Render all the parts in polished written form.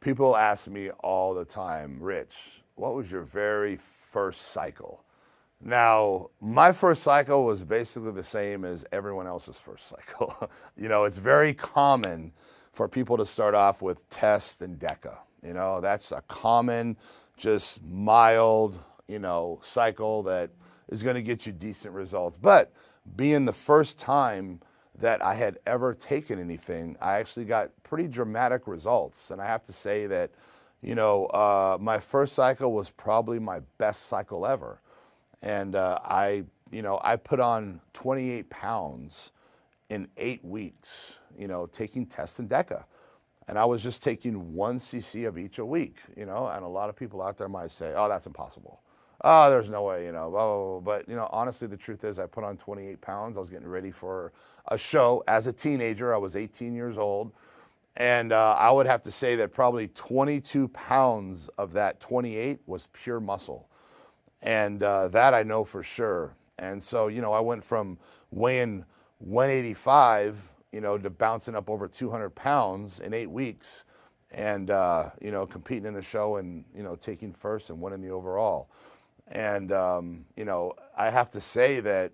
people ask me all the time, Rich, what was your very first cycle? Now, my first cycle was basically the same as everyone else's first cycle. It's very common for people to start off with test and DECA. That's a common, just mild, cycle that is going to get you decent results. But being the first time that I had ever taken anything, I actually got pretty dramatic results. And I have to say that, my first cycle was probably my best cycle ever. And I put on 28 pounds in 8 weeks, taking test and DECA. And I was just taking 1 cc of each a week, and a lot of people out there might say, oh, that's impossible. Oh, there's no way, blah, blah, blah. But, honestly, the truth is I put on 28 pounds. I was getting ready for a show as a teenager. I was 18 years old. And I would have to say that probably 22 pounds of that 28 was pure muscle. And that I know for sure. And so, I went from weighing 185, to bouncing up over 200 pounds in 8 weeks and, competing in a show and, taking first and winning the overall. And, I have to say that,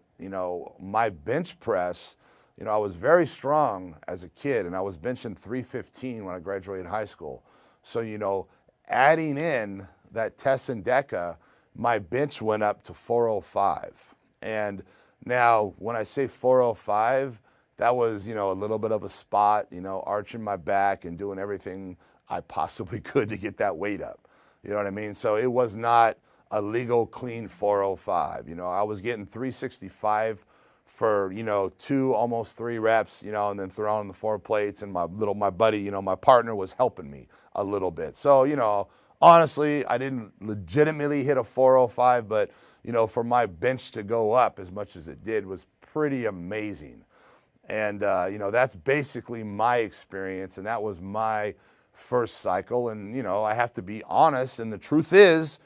my bench press, I was very strong as a kid, and I was benching 315 when I graduated high school. So, adding in that test and DECA, my bench went up to 405. And now when I say 405, that was, a little bit of a spot, arching my back and doing everything I possibly could to get that weight up. You know what I mean? So it was not a legal clean 405. I was getting 365 for, 2, almost 3 reps, and then throwing the 4 plates, and my buddy, my partner was helping me a little bit. So, honestly, I didn't legitimately hit a 405, but, for my bench to go up as much as it did was pretty amazing. And, that's basically my experience, and that was my first cycle. And, I have to be honest, and the truth is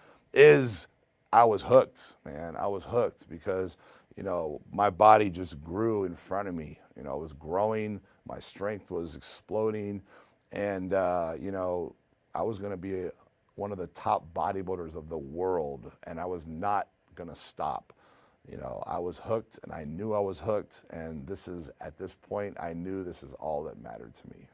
I was hooked, man. I was hooked because, my body just grew in front of me. It was growing, my strength was exploding, and, I was going to be one of the top bodybuilders of the world, and I was not going to stop. I was hooked, and I knew I was hooked, and at this point, I knew this is all that mattered to me.